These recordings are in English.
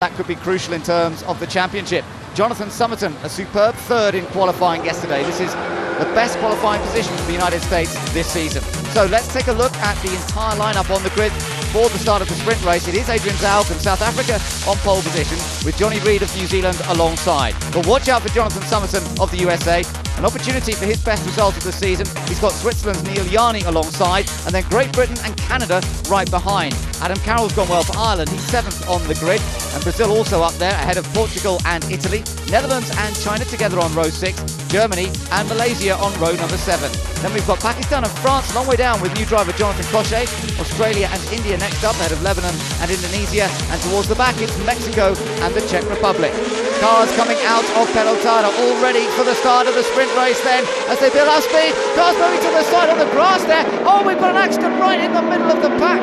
That could be crucial in terms of the championship. Jonathan Somerton, a superb third in qualifying yesterday. This is the best qualifying position for the United States this season. So let's take a look at the entire lineup on the grid for the start of the sprint race. It is Adrian Zaugg from South Africa on pole position, with Johnny Reid of New Zealand alongside. But watch out for Jonathan Somerton of the USA. An opportunity for his best result of the season. He's got Switzerland's Neil Yarni alongside, and then Great Britain and Canada right behind. Adam Carroll's gone well for Ireland. He's 7th on the grid, and Brazil also up there ahead of Portugal and Italy. Netherlands and China together on row 6. Germany and Malaysia on row number 7. Then we've got Pakistan and France a long way down with new driver Jonathan Cochet. Australia and India next up ahead of Lebanon and Indonesia, and towards the back it's Mexico and the Czech Republic. Cars coming out of Pelotada all ready for the start of the sprint race then as they build up speed. Cars moving to the side on the grass there. Oh, we've got an accident right in the middle of the pack.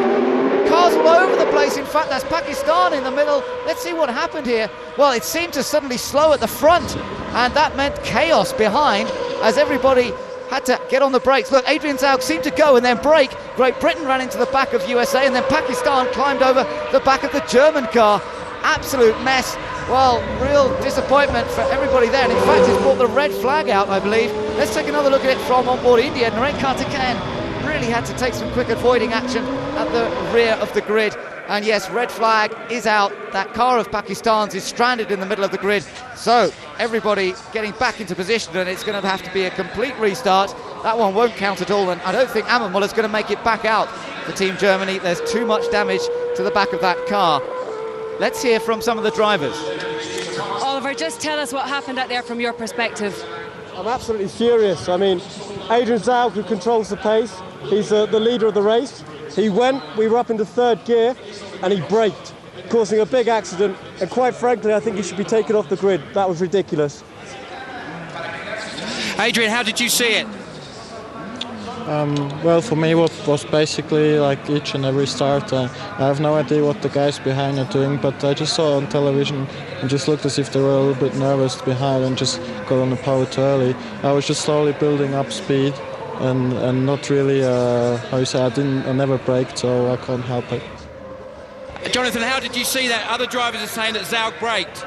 Cars all over the place. In fact, that's Pakistan in the middle. Let's see what happened here. Well, it seemed to suddenly slow at the front, and that meant chaos behind as everybody had to get on the brakes. Look, Adrian Zaugg seemed to go and then brake. Great Britain ran into the back of USA, and then Pakistan climbed over the back of the German car. Absolute mess. Well, real disappointment for everybody there, and in fact it's brought the red flag out, I believe. Let's take another look at it from on board India. Naren Karthikeyan really had to take some quick avoiding action at the rear of the grid. And yes, red flag is out. That car of Pakistan's is stranded in the middle of the grid. So everybody getting back into position, and it's going to have to be a complete restart. That one won't count at all, and I don't think Muller's going to make it back out for Team Germany. There's too much damage to the back of that car. Let's hear from some of the drivers. Oliver, just tell us what happened out there from your perspective. I'm absolutely furious. I mean, Adrian Zaugg, who controls the pace, he's the leader of the race. We were up into third gear, and he braked, causing a big accident. And quite frankly, I think he should be taken off the grid. That was ridiculous. Adrian, how did you see it? Well, for me, what was basically like each and every start. I have no idea what the guys behind are doing, but I just saw on television and just looked as if they were a little bit nervous behind and just got on the power too early. I was just slowly building up speed and not really, how you say, I never braked, so I can't help it. Jonathan, how did you see that? Other drivers are saying that Zaugg braked.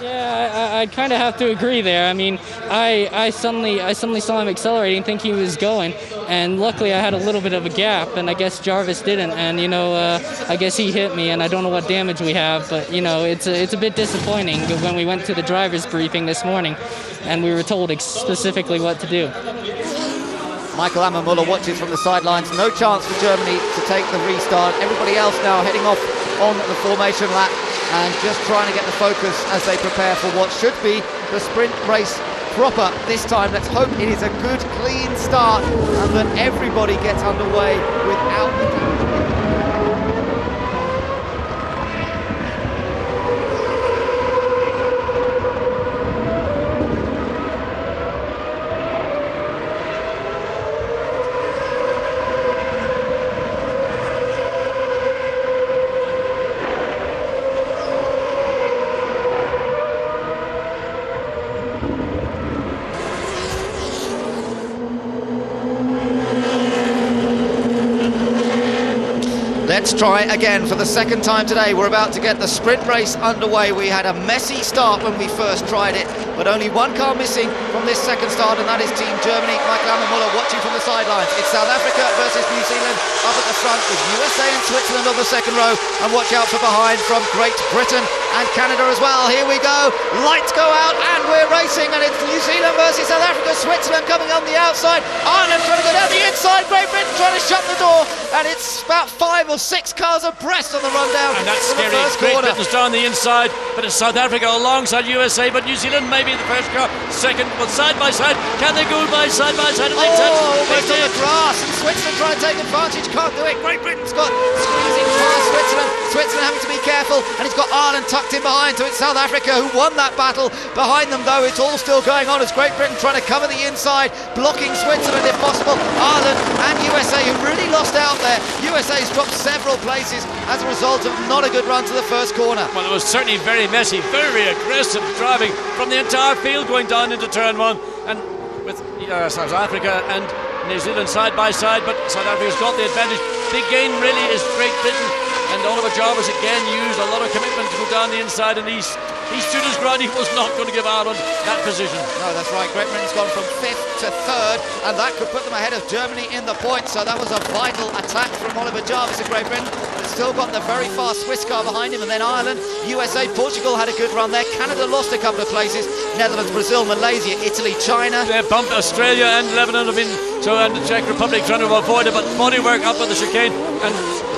Yeah, I kind of have to agree there. I mean, I suddenly saw him accelerating, think he was going, and luckily I had a little bit of a gap, and I guess Jarvis didn't, and I guess he hit me, and I don't know what damage we have, but it's a bit disappointing when we went to the driver's briefing this morning, and we were told specifically what to do. Michael Muller watches from the sidelines. No chance for Germany to take the restart. Everybody else now heading off on the formation lap and just trying to get the focus as they prepare for what should be the sprint race proper this time. Let's hope it is a good, clean start and that everybody gets underway without the damage. Let's try again for the second time today. We're about to get the sprint race underway. We had a messy start when we first tried it, but only one car missing from this second start, and that is Team Germany. Michael Muller watching from the sidelines. It's South Africa versus New Zealand up at the front, with USA and Switzerland on the second row, and watch out for behind from Great Britain and Canada as well. Here we go. Lights go out and we're racing, and it's New Zealand versus South Africa. Switzerland coming on the outside. Ireland trying to go down the inside. Great Britain trying to shut the door, and it's about 5 or 6 cars abreast on the rundown. And that's scary. Great Britain's down the inside, but it's South Africa alongside USA, but New Zealand maybe the first car, second, but side by side. Can they go by side by side? Almost on the grass, and Switzerland trying to take advantage, can't do it. Great Britain's got squeezing past Switzerland. Switzerland having to be careful, and he's got Ireland tucked in behind, so it's South Africa who won that battle. Behind them though, it's all still going on as Great Britain trying to cover the inside, blocking Switzerland if possible. Ireland and USA who really lost out there. USA's dropped several places as a result of not a good run to the first corner. Well, it was certainly very messy, very aggressive driving from the entire field going down into turn 1, and with South Africa and New Zealand side by side, but South Africa's got the advantage. Big gain really is Great Britain And Oliver Jarvis again used a lot of commitment to go down the inside, and he stood his ground. He was not going to give Ireland that position. No, that's right. Great Britain's gone from 5th to 3rd, and that could put them ahead of Germany in the points. So that was a vital attack from Oliver Jarvis of Great Britain. But still got the very fast Swiss car behind him, and then Ireland, USA, Portugal had a good run there. Canada lost a couple of places. Netherlands, Brazil, Malaysia, Italy, China. They bumped Australia and Lebanon have been and the Czech Republic trying to avoid it, but bodywork up on the chicane, and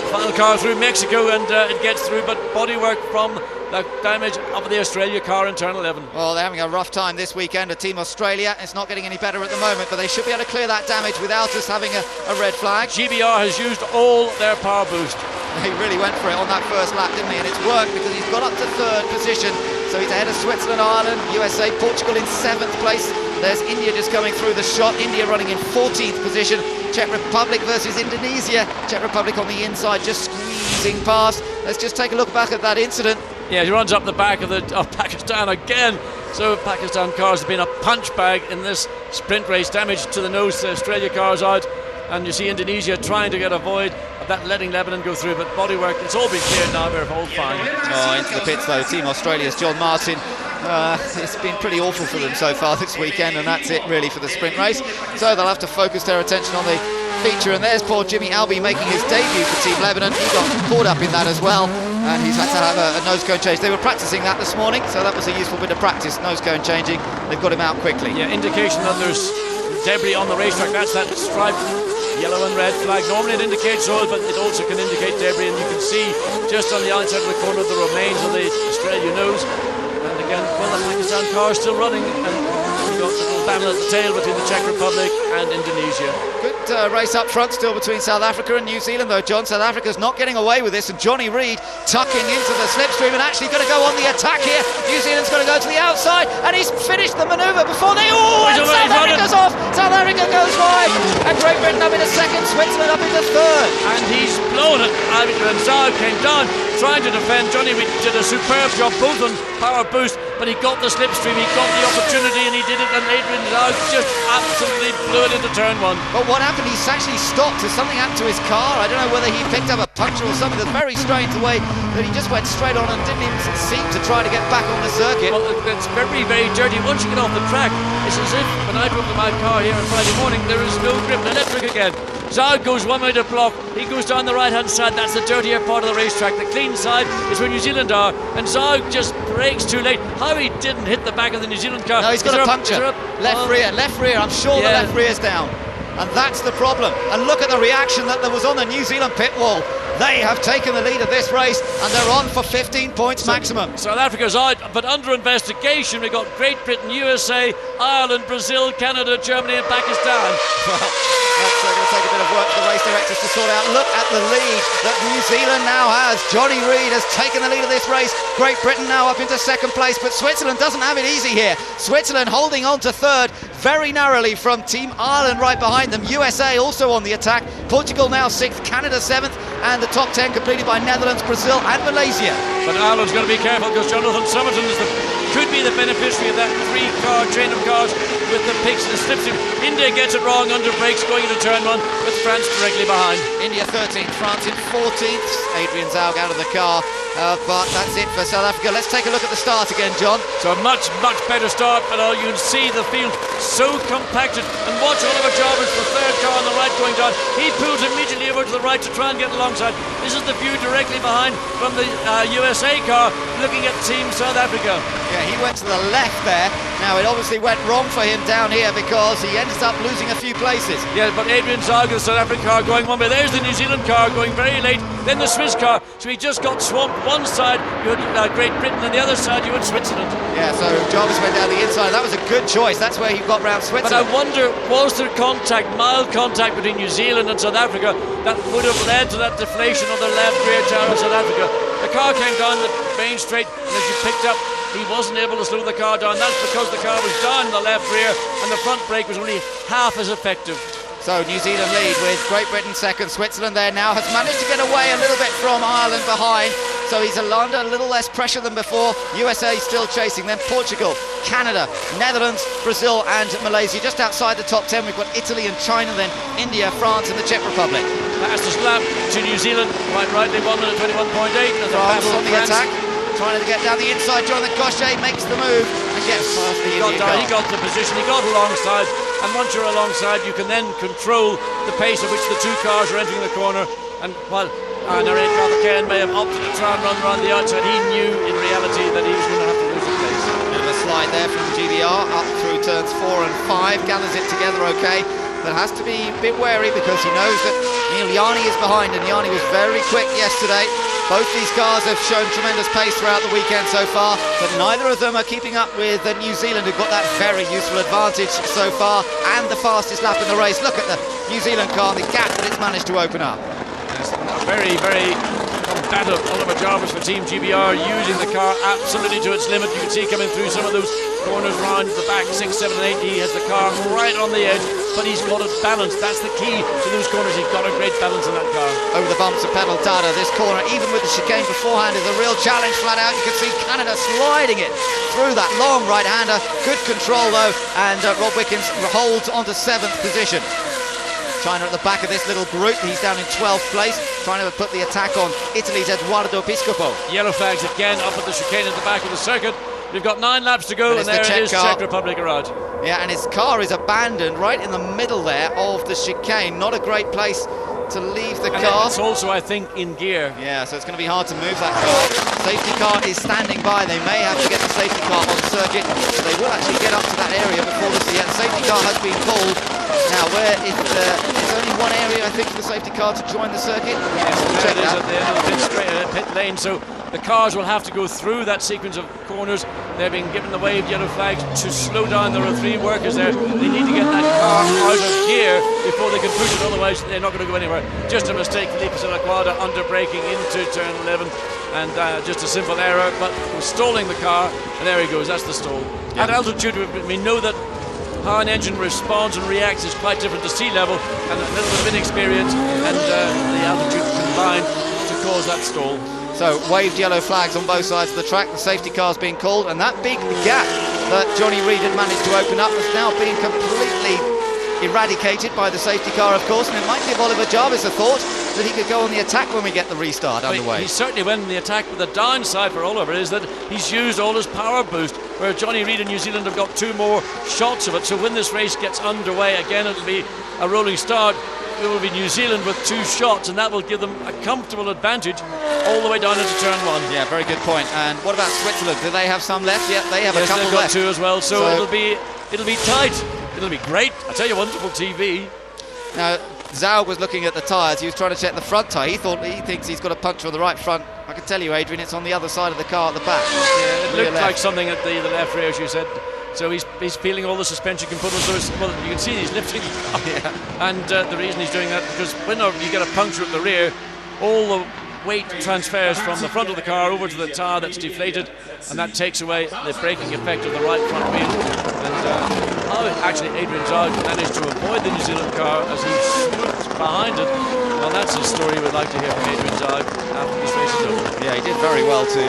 final car through Mexico, and it gets through, but bodywork from the damage of the Australia car in turn 11. Well, they're having a rough time this weekend at Team Australia. It's not getting any better at the moment, but they should be able to clear that damage without us having a red flag. GBR has used all their power boost. He really went for it on that first lap, didn't he? And it's worked because he's got up to 3rd position. So he's ahead of Switzerland, Ireland, USA, Portugal in 7th place. There's India just coming through the shot. India running in 14th position. Czech Republic versus Indonesia. Czech Republic on the inside, just squeezing past. Let's just take a look back at that incident. Yeah, he runs up the back of Pakistan again. So Pakistan cars have been a punch bag in this sprint race. Damage to the nose, the Australia cars out. And you see Indonesia trying to get a void of that, letting Lebanon go through, but bodywork, it's all been cleared now, we're all fine. Oh, into the pits though, Team Australia's John Martin. It's been pretty awful for them so far this weekend, and that's it really for the sprint race. So they'll have to focus their attention on the feature, and there's poor Jimmy Albee making his debut for Team Lebanon. He got caught up in that as well, and he's had to have a nose cone change. They were practicing that this morning, so that was a useful bit of practice, nose cone changing. They've got him out quickly. Yeah, indication that there's debris on the racetrack. That's that striped yellow and red flag. Normally it indicates oil, but it also can indicate debris, and you can see just on the outside of the corner the remains of the Australia nose. And again, well, the Pakistan car is still running, and we've got a little battle at the tail between the Czech Republic and Indonesia. Good race up front still between South Africa and New Zealand though, John. South Africa's not getting away with this, and Johnny Reid tucking into the slipstream and actually going to go on the attack here. New Zealand's going to go to the outside, and he's finished the manoeuvre before they... Oh, and South Africa's off! South Africa goes wide, and Great Britain up into 2nd, Switzerland up into 3rd. And he's blown it. And Zhao came down trying to defend. Johnny Reid did a superb job, both on power boost, but he got the slipstream, he got the opportunity, and he did it, and Adrian Zhao just absolutely blew it into turn 1. But what happened, he's actually stopped. Has something happened to his car? I don't know whether he picked up a puncture or something. It's very strange the way that he just went straight on and didn't even seem to try to get back on the circuit. Well, it's very, very dirty. Once you get off the track, it's as if when I drove my car here on Friday morning, there is no grip, electric again. Zhao goes one way to block, he goes down the right hand side, that's the dirtier part of the racetrack. The clean side is where New Zealand are, and Zhao just brakes too late. How he didn't hit the back of the New Zealand car. No, he's got a puncture. Left rear, I'm sure the left rear's down. And that's the problem. And look at the reaction that there was on the New Zealand pit wall. They have taken the lead of this race, and they're on for 15 points maximum. South Africa's out, but under investigation. We've got Great Britain, USA, Ireland, Brazil, Canada, Germany and Pakistan. Well, that's going to take a bit of work for the race directors to sort out. Look at the lead that New Zealand now has. Johnny Reid has taken the lead of this race. Great Britain now up into 2nd place, but Switzerland doesn't have it easy here. Switzerland holding on to 3rd very narrowly from Team Ireland right behind them. USA also on the attack. Portugal now 6th, Canada 7th, and the top 10 completed by Netherlands, Brazil and Malaysia. But Ireland's going to be careful because Jonathan Somerton could be the beneficiary of that 3-car train of cars with the picks and the slipstream. India gets it wrong under brakes going into turn 1 with France directly behind. India 13th, France in 14th. Adrian Zaug out of the car, but that's it for South Africa. Let's take a look at the start again, John. So a much, much better start, but you can see the field so compacted. And watch Oliver Jarvis, the 3rd car on the right going down. He pulls immediately over to the right to try and get alongside. This is the view directly behind from the USA car looking at Team South Africa. Yeah, he went to the left there. Now, it obviously went wrong for him down here because he ended up losing a few places. Yeah, but Adrian Zaug, the South African car, going one way. There's the New Zealand car going very late. Then the Swiss car. So he just got swamped. One side, you had Great Britain, and the other side, you had Switzerland. Yeah, so Jarvis went down the inside. That was a good choice. That's where he got round Switzerland. But I wonder, was there contact, mild contact between New Zealand and South Africa that would have led to that deflation of the left rear tire of South Africa? The car came down the main straight, and as you picked up, he wasn't able to slow the car down. That's because the car was down the left rear and the front brake was only half as effective. So New Zealand lead with Great Britain 2nd. Switzerland there now has managed to get away a little bit from Ireland behind. So he's under a little less pressure than before. USA still chasing them. Portugal, Canada, Netherlands, Brazil and Malaysia. Just outside the top 10 we've got Italy and China, then India, France and the Czech Republic. fastest lap to New Zealand, quite rightly 1 minute 21.8. And the France battle on the France. attack, trying to get down the inside. Jonathan Gaucher makes the move and gets past the Indian car. He got the position, he got alongside, and once you're alongside, you can then control the pace at which the two cars are entering the corner. And while Narendra Ken may have opted to try and run around the outside, he knew in reality that he was going to have to lose the pace. Bit of a slide there from GBR up through turns 4 and 5. Gathers it together okay, but has to be a bit wary because he knows that Neil Yarni is behind, and Yarni was very quick yesterday. Both these cars have shown tremendous pace throughout the weekend so far, but neither of them are keeping up with New Zealand, who've got that very useful advantage so far, and the fastest lap in the race. Look at the New Zealand car, the gap that it's managed to open up. Yes, very, very combative Oliver Jarvis for Team GBR, using the car absolutely to its limit. You can see coming through some of those corners round the back, 6, 7 and 8. He has the car right on the edge, but he's got it balanced. That's the key to those corners. He's got a great balance in that car. Over the bumps of Pedal Dada, this corner, even with the chicane beforehand, is a real challenge flat out. You can see Canada sliding it through that long right-hander. Good control though, and Rob Wickens holds onto 7th position. China at the back of this little group. He's down in 12th place, trying to put the attack on Italy's Edoardo Piscopo. Yellow flags again up at the chicane at the back of the circuit. We've got 9 laps to go, and there it is, Czech Republic garage. Yeah, and his car is abandoned right in the middle there of the chicane. Not a great place to leave the car. It's also, I think, in gear. Yeah, so it's going to be hard to move that car. Safety car is standing by. They may have to get the safety car on circuit, so they will actually get up to that area before the safety car has been pulled. Now, where it's only one area, I think, for the safety car to join the circuit. Yes, there it is at the end of the pit lane. So the cars will have to go through that sequence of corners. They're being given the waved yellow flags to slow down. There are 3 workers there. They need to get that car out of gear before they can push it, otherwise they're not going to go anywhere. Just a mistake, Felipe Salaquada under braking into turn 11, and just a simple error, but stalling the car, and there he goes, that's the stall. At altitude, we know that how an engine responds and reacts is quite different to sea level, and a little bit of inexperience and the altitude combined to cause that stall. So waved yellow flags on both sides of the track. The safety car's being called, and that big gap that Johnny Reid had managed to open up has now been completely eradicated by the safety car, of course, and it might give Oliver Jarvis a thought that he could go on the attack when we get the restart underway. He certainly went on the attack, but the downside for Oliver is that he's used all his power boost, where Johnny Reid and New Zealand have got 2 more shots of it. So when this race gets underway again, it'll be a rolling start. It will be New Zealand with 2 shots, and that will give them a comfortable advantage all the way down into turn 1. Yeah, very good point. And what about Switzerland? Do they have some left? Yeah, they have a couple they've got left. 2 as well. So it'll be tight. It'll be great. I tell you, wonderful TV. Now, Zhao was looking at the tyres. He was trying to check the front tyre. He thinks he's got a puncture on the right front. I can tell you, Adrian, it's on the other side of the car at the back. Yeah, it looked like something at the left rear, as you said. So he's feeling all the suspension components. Well, you can see he's lifting the car. Yeah. And the reason he's doing that, because when you get a puncture at the rear, all the weight transfers from the front of the car over to the tyre that's deflated, and that takes away the braking effect of the right front wheel. And actually Adrian Zhao managed to avoid the New Zealand car as he swooped behind it. Well, that's a story we'd like to hear from Adrian Zhao after this race is over. Yeah, he did very well to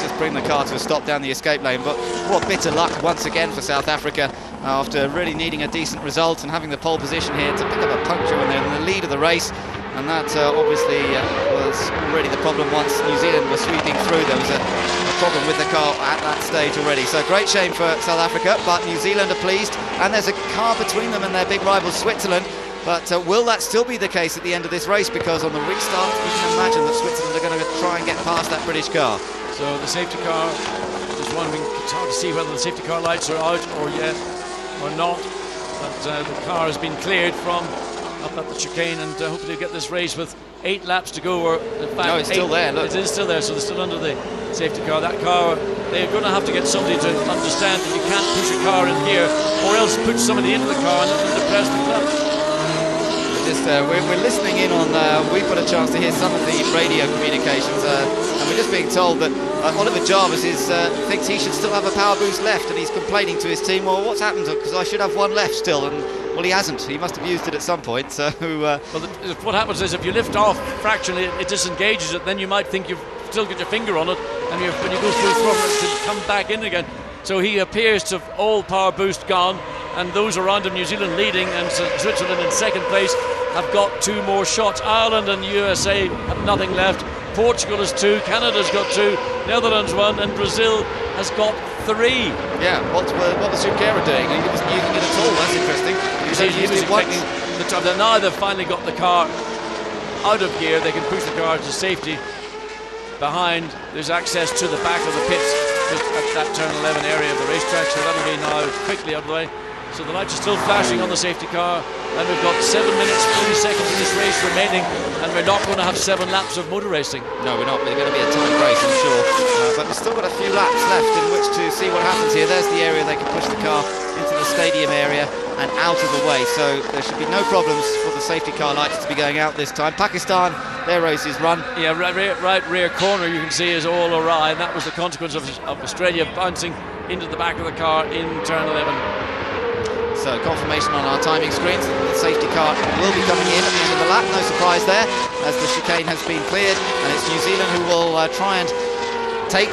just bring the car to a stop down the escape lane, but what bitter luck once again for South Africa after really needing a decent result and having the pole position here to pick up a puncture when they're in the lead of the race. And that obviously was already the problem once New Zealand was sweeping through. There was a problem with the car at that stage already. So great shame for South Africa, but New Zealand are pleased, and there's a car between them and their big rival Switzerland. But will that still be the case at the end of this race? Because on the restart, you can imagine that Switzerland are going to try and get past that British car. So the safety car, just wondering, it's hard to see whether the safety car lights are out or yet or not. But the car has been cleared from up at the chicane, and hopefully get this race with 8 laps to go, or in fact no, it's still there. Look. It is still there, so they're still under the safety car. That car, they're going to have to get somebody to understand that you can't push a car in gear, or else push somebody into the car and depress the clutch. We're listening in on, we got a chance to hear some of the radio communications, and we're just being told that Oliver Jarvis thinks he should still have a power boost left, and he's complaining to his team, well, what's happened, because I should have 1 left still, and well, he hasn't. He must have used it at some point. So, well, what happens is if you lift off fractionally, it disengages it. Then you might think you've still got your finger on it, and when you go through throttle, it can come back in again. So he appears to have all power boost gone, and those around him, New Zealand leading and Switzerland in second place. have got 2 more shots. Ireland and USA have nothing left. Portugal has 2, Canada's got 2, Netherlands 1, and Brazil has got 3. Yeah, what was Junqueira doing? He wasn't using it at all. That's interesting. He was expecting the time. Now they've finally got the car out of gear. They can push the car to safety. Behind, there's access to the back of the pits just at that turn 11 area of the racetrack, so that'll be now quickly out of the way. So the lights are still flashing on the safety car, and we've got 7 minutes 40 seconds of this race remaining, and we're not going to have 7 laps of motor racing. No, we're not. We're going to be a tight race, I'm sure. But we've still got a few laps left in which to see what happens here. There's the area they can push the car into the stadium area and out of the way, so there should be no problems for the safety car lights to be going out this time. Pakistan, their race is run. Yeah, right rear corner you can see is all awry, and that was the consequence of Australia bouncing into the back of the car in turn 11. So confirmation on our timing screens that the safety car will be coming in at the end of the lap, no surprise there, as the chicane has been cleared, and it's New Zealand who will try and take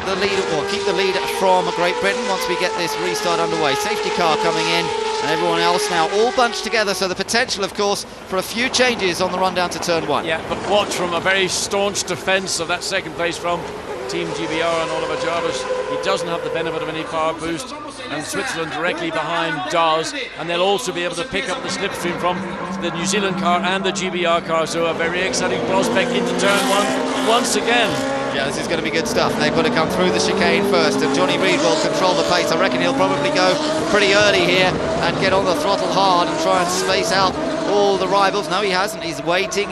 the lead, or keep the lead from Great Britain once we get this restart underway. Safety car coming in, and everyone else now all bunched together, so the potential, of course, for a few changes on the run down to turn 1. Yeah, but watch from a very staunch defence of that second place from Team GBR and Oliver Jarvis. He doesn't have the benefit of any power boost, and Switzerland directly behind does, and they'll also be able to pick up the slipstream from the New Zealand car and the GBR car, so a very exciting prospect into turn 1 once again. Yeah, this is going to be good stuff. They've got to come through the chicane first, and Johnny Reid will control the pace. I reckon he'll probably go pretty early here and get on the throttle hard and try and space out all the rivals. No, he hasn't. He's waiting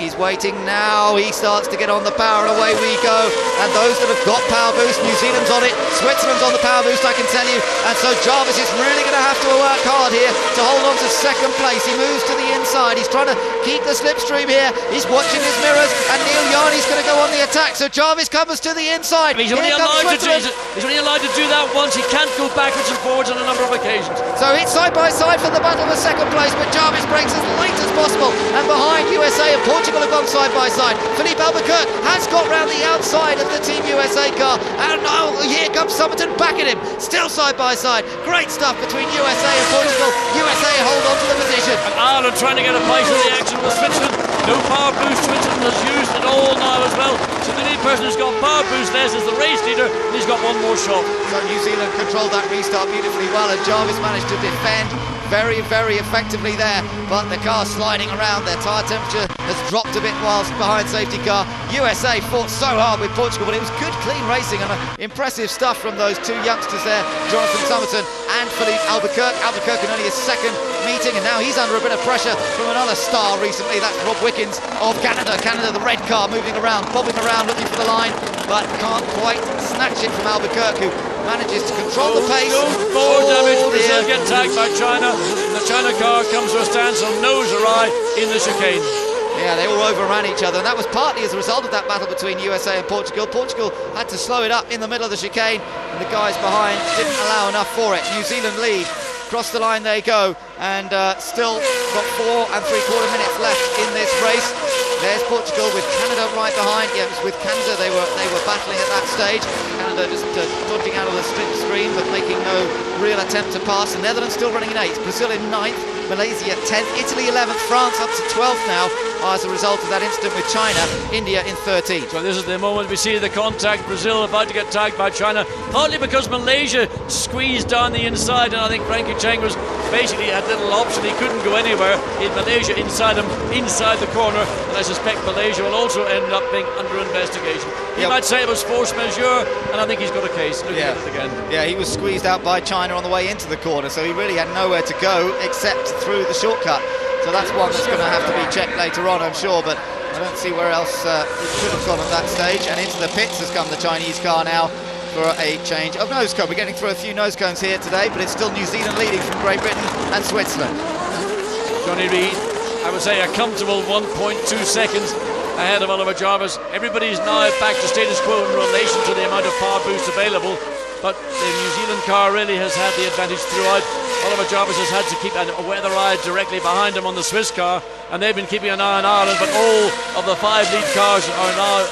now. He starts to get on the power, and away we go. And those that have got power boost, New Zealand's on it, Switzerland's on the power boost, I can tell you. And so Jarvis is really going to have to work hard here to hold on to second place. He moves to the inside. He's trying to keep the slipstream here. He's watching his mirrors, and Neil Yarney's going to go on the attack. So Jarvis comes to the inside. He's only allowed to do that once. He can't go backwards and forwards on a number of occasions. So it's side by side for the battle for second place, but Jarvis breaks as late as possible, and behind USA and Portugal have gone side by side. Philippe Albuquerque has got round the outside of the Team USA car, and oh, here comes Somerton back at him, still side by side. Great stuff between USA and Portugal. USA hold on to the position. And Ireland trying to get a place in the action with Switzerland. No power boost Switzerland has used at all now as well. So the only person who's got power boost there is the race leader, and he's got 1 more shot. So New Zealand controlled that restart beautifully well, and Jarvis managed to defend very, very effectively there, but the car's sliding around. Their tyre temperature has dropped a bit whilst behind safety car. USA fought so hard with Portugal, but it was good, clean racing and impressive stuff from those 2 youngsters there, Jonathan Somerton and Philippe Albuquerque. Albuquerque in only his 2nd meeting, and now he's under a bit of pressure from another star recently. That's Rob Wickens of Canada. Canada, the red car, moving around, bobbing around, looking for the line, but can't quite snatch it from Albuquerque, who manages to control the pace. More damage. Brazil get tagged by China. The China car comes to a standstill, nose awry in the chicane. Yeah, they all overran each other, and that was partly as a result of that battle between USA and Portugal. Portugal had to slow it up in the middle of the chicane, and the guys behind didn't allow enough for it. New Zealand lead. Across the line they go, and still got 4 3/4 minutes left in this race. There's Portugal with Canada right behind. Yeah, it was with Canada they were battling at that stage. Canada just dodging out of the split screen, but making no real attempt to pass. The Netherlands still running in 8th, Brazil in 9th, Malaysia 10th, Italy 11th, France up to 12th now as a result of that incident with China, India in 13th. So this is the moment we see the contact. Brazil about to get tagged by China, partly because Malaysia squeezed down the inside, and I think Frankie Cheng was basically had little option. He couldn't go anywhere. In Malaysia inside him, inside the corner, and I suspect Malaysia will also end up being under investigation. You might say it was force majeure, and I think he's got a case. Looking at it again. Yeah, he was squeezed out by China on the way into the corner, so he really had nowhere to go except through the shortcut. So that's one that's going to have to be checked later on, I'm sure, but I don't see where else it could have gone at that stage. And into the pits has come the Chinese car now for a change of nose cone. We're getting through a few nose cones here today, but it's still New Zealand leading from Great Britain and Switzerland. Johnny Reid, I would say a comfortable 1.2 seconds ahead of Oliver Jarvis. Everybody's now back to status quo in relation to the amount of power boost available, but the New Zealand car really has had the advantage throughout. Oliver Jarvis has had to keep a weather eye directly behind him on the Swiss car, and they've been keeping an eye on Ireland, but all of the 5 lead cars are now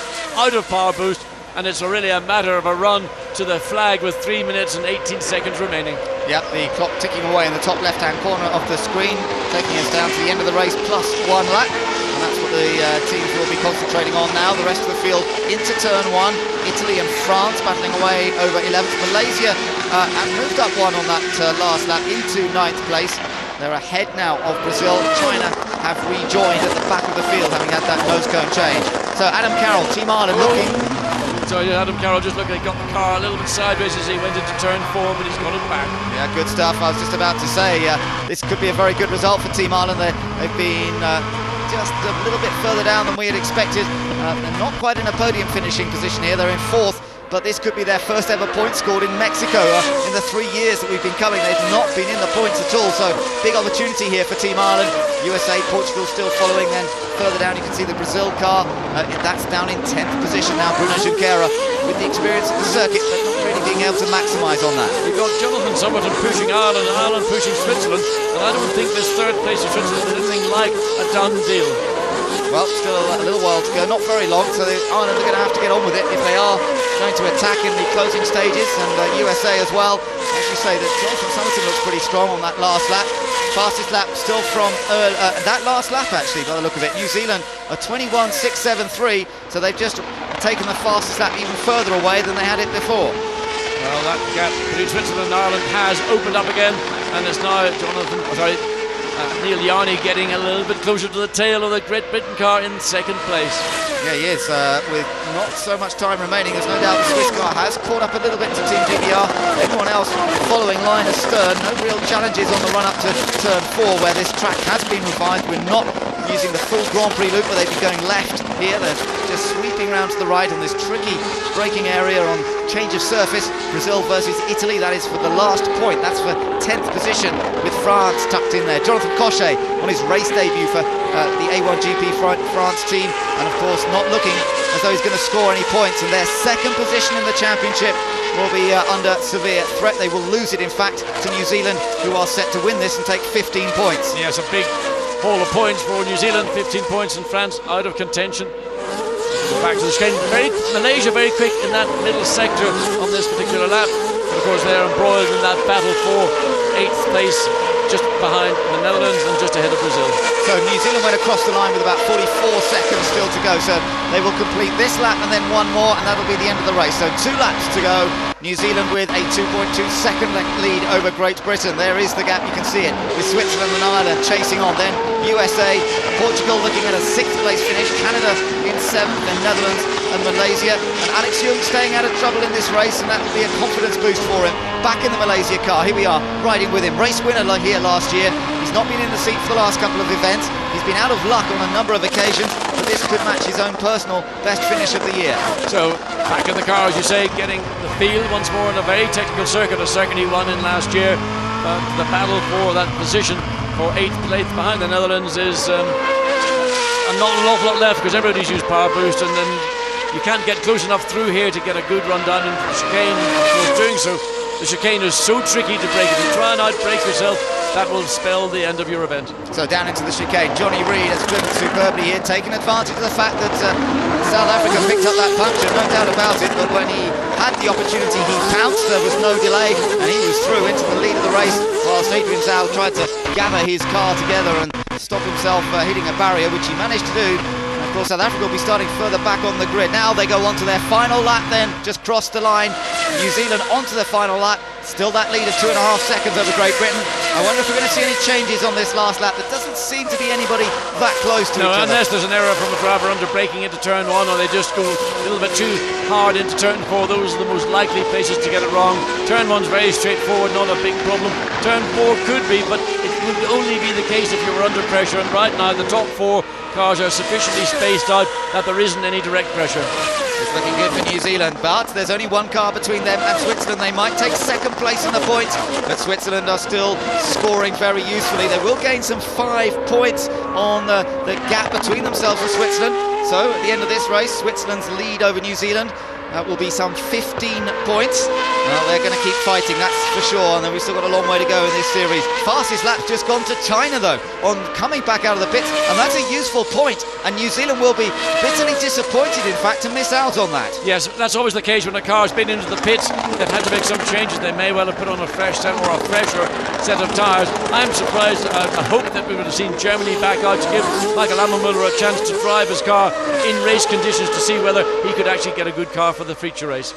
out of power boost, and it's really a matter of a run to the flag with 3 minutes and 18 seconds remaining. Yep, the clock ticking away in the top left-hand corner of the screen, taking us down to the end of the race plus 1 lap. And that's what the teams will be concentrating on now. The rest of the field into turn 1. Italy and France battling away over 11th. Malaysia have moved up 1 on that last lap into 9th place. They're ahead now of Brazil. China have rejoined at the back of the field, having had that nose cone change. So Adam Carroll, Team Ireland looking. So Adam Carroll just looking, got the car a little bit sideways as he went into turn 4, but he's got it back. Yeah, good stuff. I was just about to say, this could be a very good result for Team Ireland. They've been just a little bit further down than we had expected. They're not quite in a podium finishing position here. They're in 4th. But this could be their first ever point scored in Mexico. In the 3 years that we've been coming, they've not been in the points at all. So big opportunity here for Team Ireland. USA, Portugal still following. Then further down you can see the Brazil car. That's down in 10th position now. Bruno Junqueira with the experience of the circuit, but not really being able to maximise on that. We've got Jonathan Summerton pushing Ireland and Ireland pushing Switzerland. And I don't think this 3rd place of Switzerland is anything like a done deal. Well, still a little while to go, not very long, so Ireland are going to have to get on with it if they are going to attack in the closing stages, and USA as well. As you say, that Jonathan Summerton looks pretty strong on that last lap. Fastest lap still from that last lap, actually, by the look of it. New Zealand a 21.673, so they've just taken the fastest lap even further away than they had it before. Well, that gap between Switzerland and Ireland has opened up again, and it's now Neil Yarney getting a little bit closer to the tail of the Great Britain car in 2nd place. Yeah, he is, with not so much time remaining. There's no doubt the Swiss car has caught up a little bit to Team GBR. Everyone else following line astern. No real challenges on the run-up to turn 4, where this track has been refined. We're not using the full Grand Prix loop where they'd be going left here. They're just sweeping round to the right on this tricky braking area on change of surface. Brazil versus Italy, that is for the last point. That's for 10th position, with France tucked in there. Jonathan Cochet on his race debut for the A1GP France team, and of course not looking as though he's going to score any points, and their 2nd position in the championship will be under severe threat. They will lose it, in fact, to New Zealand, who are set to win this and take 15 points. Yes, a big haul of points for New Zealand, 15 points, and France out of contention. Go back to the screen. Malaysia very quick in that middle sector on this particular lap, but of course they're embroiled in that battle for 8th place, just behind the Netherlands and just ahead of Brazil. So New Zealand went across the line with about 44 seconds still to go, so they will complete this lap and then one more, and that'll be the end of the race. So 2 laps to go. New Zealand with a 2.2 second lead over Great Britain. There is the gap, you can see it, with Switzerland and Ireland chasing on. Then USA, Portugal looking at a 6th place finish, Canada in 7th, then Netherlands and Malaysia. And Alex Young staying out of trouble in this race, and that will be a confidence boost for him. Back in the Malaysia car, here we are, riding with him. Race winner here last year. He's not been in the seat for the last couple of events. He's been out of luck on a number of occasions, but this could match his own personal best finish of the year. So back in the car, as you say, getting the field once more in a very technical circuit, a circuit he won in last year. The battle for that position for 8th place behind the Netherlands is not an awful lot left, because everybody's used power boost, and then you can't get close enough through here to get a good run down into the chicane. Of course, doing so, the chicane is so tricky to break. If you try and outbrake yourself, that will spell the end of your event. So down into the chicane, Johnny Reid has driven superbly here, taking advantage of the fact that South Africa picked up that puncture, no doubt about it, but when he had the opportunity he pounced, there was no delay, and he was through into the lead of the race, whilst Adrian Zhao tried to gather his car together and stop himself hitting a barrier, which he managed to do. And of course South Africa will be starting further back on the grid. Now they go on to their final lap then, just crossed the line. New Zealand onto the final lap. Still that lead of 2.5 seconds over Great Britain. I wonder if we're going to see any changes on this last lap. There doesn't seem to be anybody that close to each other. Unless there's an error from a driver under braking into turn 1, or they just go a little bit too hard into turn 4. Those are the most likely places to get it wrong. Turn 1's very straightforward, not a big problem. Turn 4 could be, but it would only be the case if you were under pressure. And right now the top 4 cars are sufficiently spaced out that there isn't any direct pressure. It's looking good for New Zealand, but there's only one car between them and Switzerland. They might take 2nd place in the points, but Switzerland are still scoring very usefully. They will gain some 5 points on the gap between themselves and Switzerland. So at the end of this race, Switzerland's lead over New Zealand That will be some 15 points. Well, they're going to keep fighting, that's for sure, and then we've still got a long way to go in this series. Fastest lap's just gone to China, though, on coming back out of the pits, and that's a useful point, and New Zealand will be bitterly disappointed, in fact, to miss out on that. Yes, that's always the case when a car's been into the pits. They've had to make some changes. They may well have put on a fresh set or a fresher set of tyres. I'm surprised. I hope that we would have seen Germany back out to give Michael Ammermuller a chance to drive his car in race conditions to see whether he could actually get a good car for the feature race.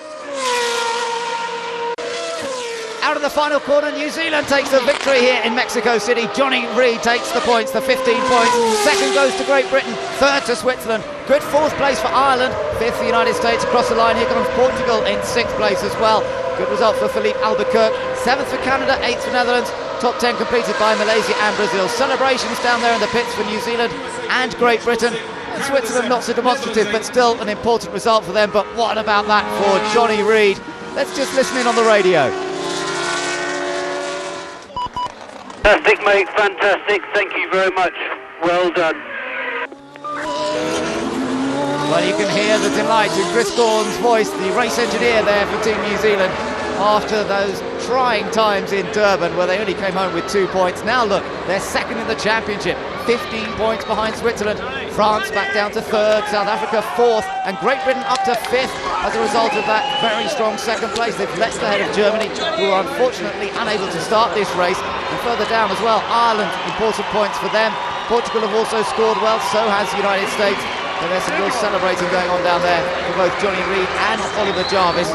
Out of the final corner, New Zealand takes the victory here in Mexico City. Johnny Reid takes the points, the 15 points. Second goes to Great Britain, third to Switzerland. Good fourth place for Ireland, fifth for the United States. Across the line, here comes Portugal in sixth place as well. Good result for Philippe Albuquerque. Seventh for Canada, eighth for Netherlands. Top 10 completed by Malaysia and Brazil. Celebrations down there in the pits for New Zealand and Great Britain. And Switzerland not so demonstrative, but still an important result for them. But what about that for Johnny Reid? Let's just listen in on the radio. Fantastic, mate, fantastic. Thank you very much. Well done. Well, you can hear the delight in Chris Gorn's voice, the race engineer there for Team New Zealand, after those trying times in Durban where they only came home with 2 points. Now look, they're second in the championship, 15 points behind Switzerland. France back down to third, South Africa fourth, and Great Britain up to fifth as a result of that very strong second place. They've left ahead of Germany, who are unfortunately unable to start this race. And further down as well, Ireland, important points for them. Portugal have also scored well, so has the United States. So there's some real celebrating going on down there for both Johnny Reid and Oliver Jarvis.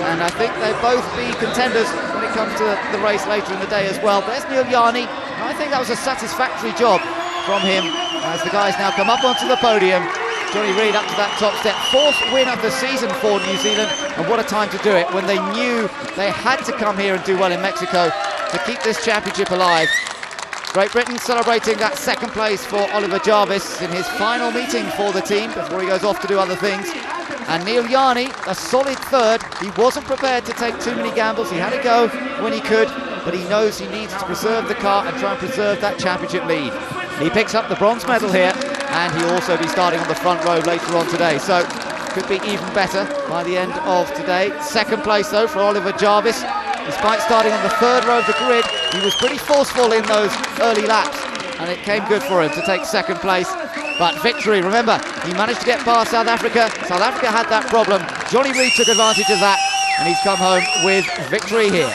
And I think they'll both be contenders when it comes to the race later in the day as well. There's Neil Yarney. I think that was a satisfactory job from him as the guys now come up onto the podium. Johnny Reid up to that top step. Fourth win of the season for New Zealand, and what a time to do it when they knew they had to come here and do well in Mexico to keep this championship alive. Great Britain celebrating that second place for Oliver Jarvis in his final meeting for the team before he goes off to do other things. And Neil Yarney, a solid third. He wasn't prepared to take too many gambles. He had a go when he could, but he knows he needs to preserve the car and try and preserve that championship lead. He picks up the bronze medal here, and he'll also be starting on the front row later on today. So could be even better by the end of today. Second place though for Oliver Jarvis. Despite starting on the third row of the grid, he was pretty forceful in those early laps, and it came good for him to take second place. But victory, remember, he managed to get past South Africa. South Africa had that problem. Johnny Reid took advantage of that, and he's come home with victory here.